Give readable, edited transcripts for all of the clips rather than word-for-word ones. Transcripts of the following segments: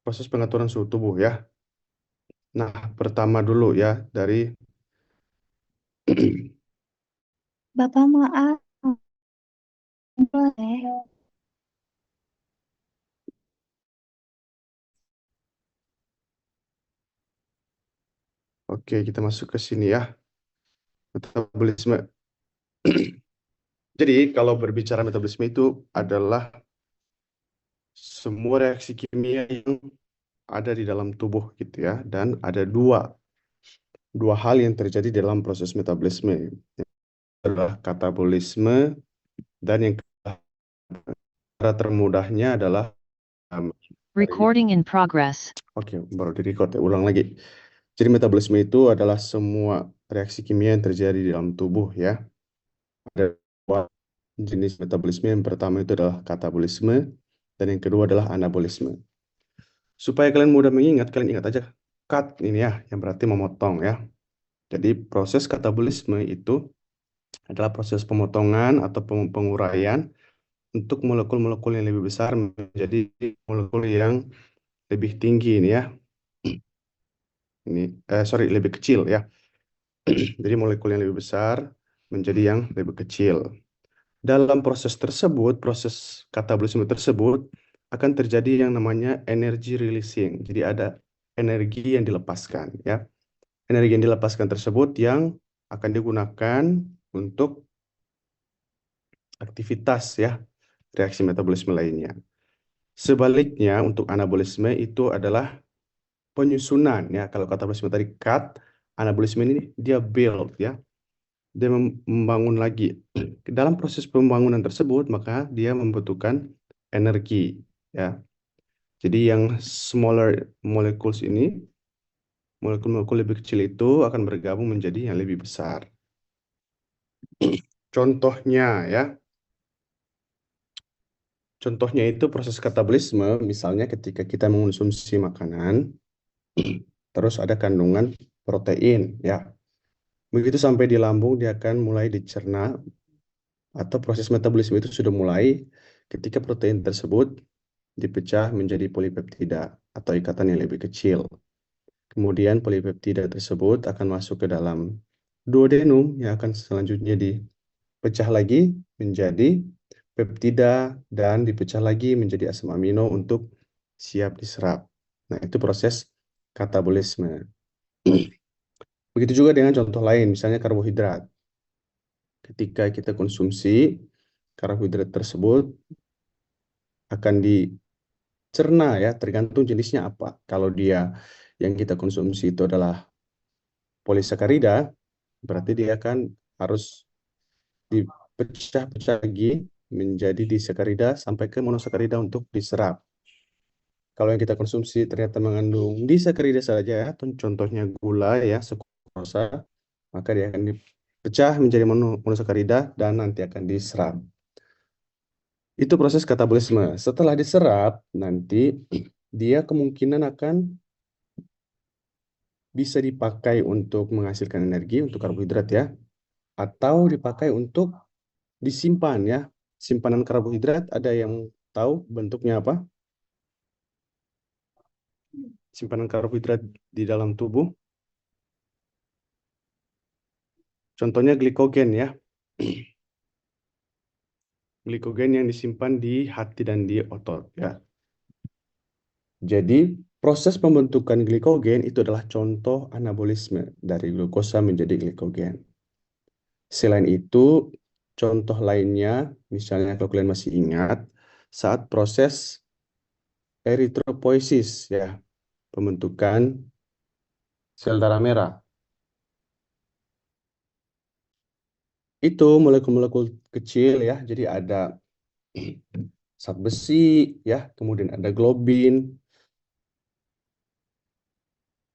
proses pengaturan suhu tubuh ya. Nah, pertama dulu ya dari Bapak maaf, boleh? Oke, kita masuk ke sini ya. Metabolisme. Jadi, kalau berbicara metabolisme itu adalah semua reaksi kimia yang ada di dalam tubuh gitu ya. Dan ada dua hal yang terjadi dalam proses metabolisme. Yang adalah katabolisme dan yang cara termudahnya adalah um, Recording in progress. Oke, baru di-record ya, ulang lagi. Jadi metabolisme itu adalah semua reaksi kimia yang terjadi di dalam tubuh ya. Ada dua jenis metabolisme. Yang pertama itu adalah katabolisme dan yang kedua adalah anabolisme. Supaya kalian mudah mengingat, kalian ingat aja cut ini ya, yang berarti memotong ya. Jadi proses katabolisme itu adalah proses pemotongan atau penguraian untuk molekul-molekul yang lebih besar menjadi molekul yang lebih tinggi ini ya. Ini lebih kecil ya. Jadi molekul yang lebih besar menjadi yang lebih kecil. Dalam proses tersebut, proses katabolisme tersebut akan terjadi yang namanya energy releasing. Jadi ada energi yang dilepaskan ya. Energi yang dilepaskan tersebut yang akan digunakan untuk aktivitas ya, reaksi metabolisme lainnya. Sebaliknya untuk anabolisme itu adalah penyusunan ya. Kalau katabolisme tadi cut, anabolisme ini dia build ya. Dia membangun lagi. Dalam proses pembangunan tersebut, maka dia membutuhkan energi ya. Jadi yang smaller molecules ini, molekul-molekul lebih kecil itu akan bergabung menjadi yang lebih besar. Contohnya ya. Contohnya itu proses katabolisme, misalnya ketika kita mengonsumsi makanan, terus ada kandungan protein ya. Begitu sampai di lambung dia akan mulai dicerna atau proses metabolisme itu sudah mulai ketika protein tersebut dipecah menjadi polipeptida atau ikatan yang lebih kecil. Kemudian polipeptida tersebut akan masuk ke dalam duodenum yang akan selanjutnya dipecah lagi menjadi peptida dan dipecah lagi menjadi asam amino untuk siap diserap. Nah, itu proses katabolisme. Begitu juga dengan contoh lain, misalnya karbohidrat. Ketika kita konsumsi, karbohidrat tersebut akan dicerna ya, tergantung jenisnya apa. Kalau dia yang kita konsumsi itu adalah polisakarida, berarti dia akan harus dipecah-pecah lagi menjadi disakarida sampai ke monosakarida untuk diserap. Kalau yang kita konsumsi ternyata mengandung disakarida saja ya, contohnya gula ya, sukrosa, maka dia akan dipecah menjadi monosakarida dan nanti akan diserap. Itu proses katabolisme. Setelah diserap, nanti dia kemungkinan akan bisa dipakai untuk menghasilkan energi untuk karbohidrat ya, atau dipakai untuk disimpan ya. Simpanan karbohidrat ada yang tahu bentuknya apa? Simpanan karbohidrat di dalam tubuh. Contohnya glikogen ya. Glikogen yang disimpan di hati dan di otot ya. Jadi proses pembentukan glikogen itu adalah contoh anabolisme dari glukosa menjadi glikogen. Selain itu, contoh lainnya, misalnya kalau kalian masih ingat, saat proses eritropoiesis ya, pembentukan sel darah merah. Itu molekul-molekul kecil ya, jadi ada zat besi ya, kemudian ada globin,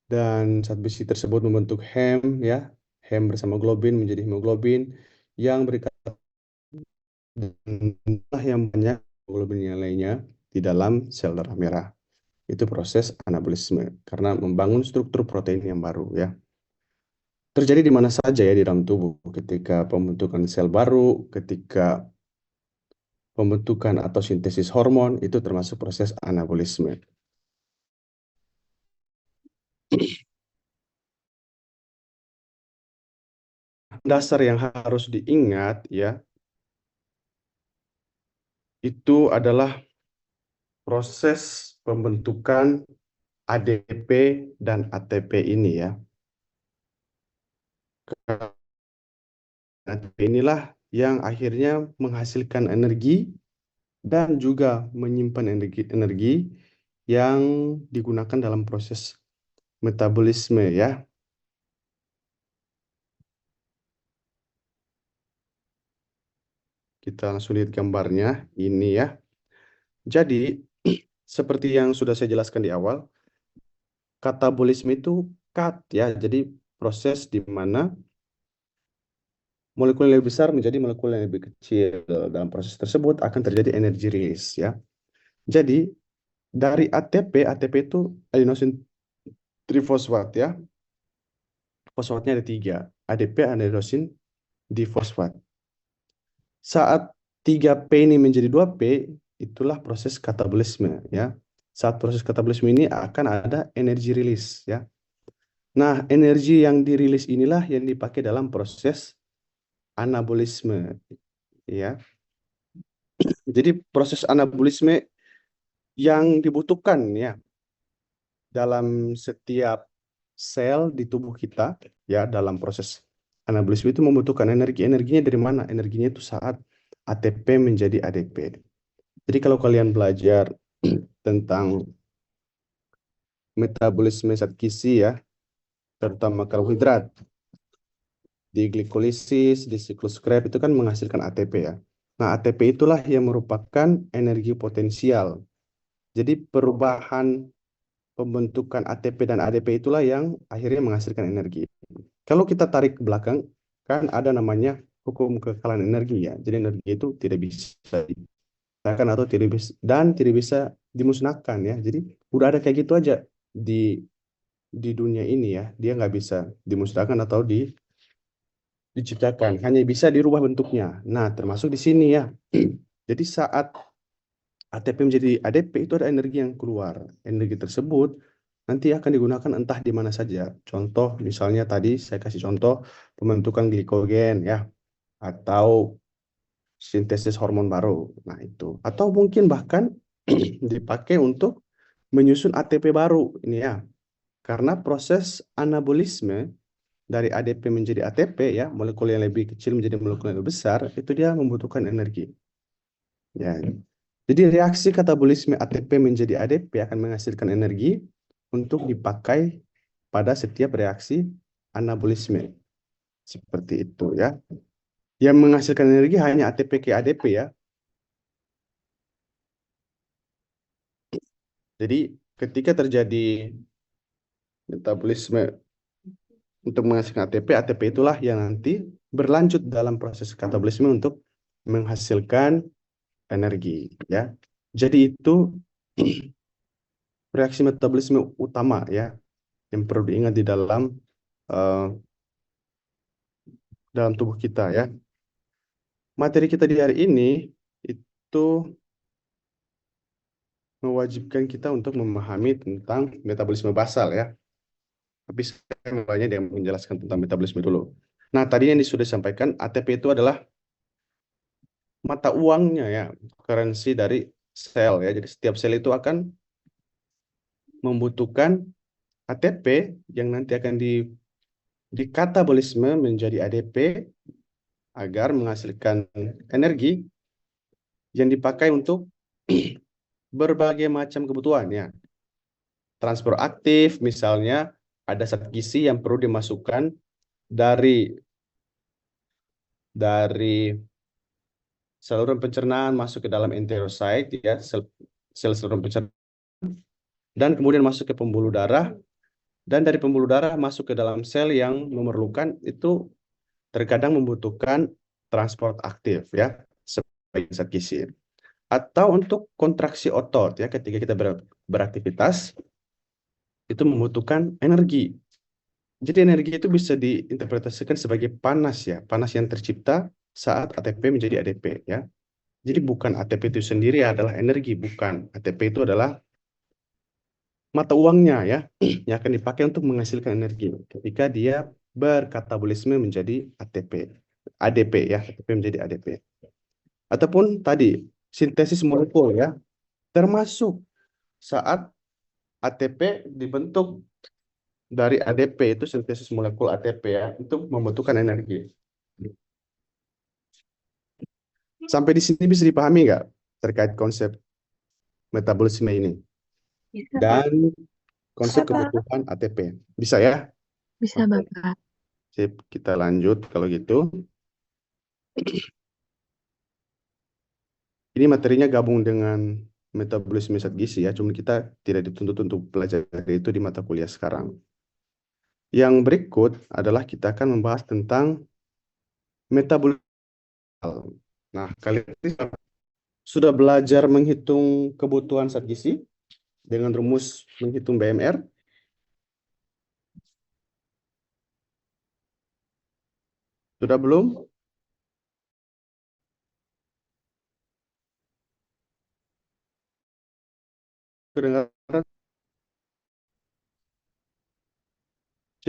dan zat besi tersebut membentuk hem ya, hem bersama globin menjadi hemoglobin yang berikat yang banyak hemoglobin yang lainnya di dalam sel darah merah. Itu proses anabolisme karena membangun struktur protein yang baru ya. Terjadi di mana saja ya di dalam tubuh, ketika pembentukan sel baru, ketika pembentukan atau sintesis hormon, itu termasuk proses anabolisme. Dasar yang harus diingat ya, itu adalah proses pembentukan ADP dan ATP ini ya. ATP inilah yang akhirnya menghasilkan energi dan juga menyimpan energi yang digunakan dalam proses metabolisme ya. Kita langsung lihat gambarnya ini ya. Jadi seperti yang sudah saya jelaskan di awal, katabolisme itu ya. Jadi proses di mana molekul yang lebih besar menjadi molekul yang lebih kecil. Dalam proses tersebut akan terjadi energy release ya. Jadi dari ATP itu adenosine trifosfat ya. Fosfatnya ada 3. ADP, adenosine difosfat. Saat 3P ini menjadi 2P, itulah proses katabolisme ya. Saat proses katabolisme ini akan ada energy release ya. Nah, energi yang dirilis inilah yang dipakai dalam proses anabolisme ya. Jadi proses anabolisme yang dibutuhkan ya dalam setiap sel di tubuh kita ya, dalam proses anabolisme itu membutuhkan energi. Energinya dari mana? Energinya itu saat ATP menjadi ADP. Jadi kalau kalian belajar tentang metabolisme zat gizi ya, terutama karbohidrat, di glikolisis, di siklus Krebs itu kan menghasilkan ATP ya. Nah, ATP itulah yang merupakan energi potensial. Jadi perubahan pembentukan ATP dan ADP itulah yang akhirnya menghasilkan energi. Kalau kita tarik ke belakang, kan ada namanya hukum kekekalan energi ya. Jadi energi itu tidak bisa digunakan atau tidak bisa dimusnahkan ya. Jadi udah ada kayak gitu aja di dunia ini ya. Dia nggak bisa dimusnahkan atau diciptakan, hanya bisa dirubah bentuknya. Nah, termasuk di sini ya. Jadi saat ATP menjadi ADP itu ada energi yang keluar. Energi tersebut nanti akan digunakan entah di mana saja. Contoh misalnya tadi saya kasih contoh pembentukan glikogen ya, atau sintesis hormon baru. Nah, itu. Atau mungkin bahkan dipakai untuk menyusun ATP baru ini ya. Karena proses anabolisme dari ADP menjadi ATP ya, molekul yang lebih kecil menjadi molekul yang lebih besar, itu dia membutuhkan energi. Ya. Jadi reaksi katabolisme ATP menjadi ADP akan menghasilkan energi untuk dipakai pada setiap reaksi anabolisme. Seperti itu ya. Yang menghasilkan energi hanya ATP ke ADP ya. Jadi ketika terjadi metabolisme untuk menghasilkan ATP, ATP itulah yang nanti berlanjut dalam proses katabolisme untuk menghasilkan energi ya. Jadi itu reaksi metabolisme utama ya yang perlu diingat di dalam tubuh kita ya. Materi kita di hari ini itu mewajibkan kita untuk memahami tentang metabolisme basal ya. Tapi saya mulainya dengan menjelaskan tentang metabolisme dulu. Nah, tadi yang sudah disampaikan, ATP itu adalah mata uangnya ya, currency dari sel ya. Jadi setiap sel itu akan membutuhkan ATP yang nanti akan dikatabolisme menjadi ADP agar menghasilkan energi yang dipakai untuk berbagai macam kebutuhan ya. Transport aktif misalnya ada zat gizi yang perlu dimasukkan dari saluran pencernaan masuk ke dalam enterosit ya, sel saluran pencernaan, dan kemudian masuk ke pembuluh darah, dan dari pembuluh darah masuk ke dalam sel yang memerlukan itu terkadang membutuhkan transport aktif ya sebagai zat gizi. Atau untuk kontraksi otot ya, ketika kita beraktivitas itu membutuhkan energi. Jadi energi itu bisa diinterpretasikan sebagai panas ya, panas yang tercipta saat ATP menjadi ADP ya. Jadi bukan ATP itu sendiri adalah energi, bukan. ATP itu adalah mata uangnya ya yang akan dipakai untuk menghasilkan energi ketika dia berkatabolisme menjadi ATP, ADP ya, ATP menjadi ADP. Ataupun tadi sintesis molekul ya, termasuk saat ATP dibentuk dari ADP itu sintesis molekul ATP ya, untuk membutuhkan energi. Sampai di sini bisa dipahami nggak terkait konsep metabolisme ini Bisa, Pak. dan konsep Bisa, Pak. kebutuhan ATP? Bisa ya? Bisa, Oke, Bapak. sip. Kita lanjut kalau gitu. Ini materinya gabung dengan metabolisme zat gizi ya, cuma kita tidak dituntut untuk belajar itu di mata kuliah sekarang. Yang berikut adalah kita akan membahas tentang metabolisme. Nah, kalian sudah belajar menghitung kebutuhan zat gizi dengan rumus menghitung BMR? Sudah belum? Kedengaran?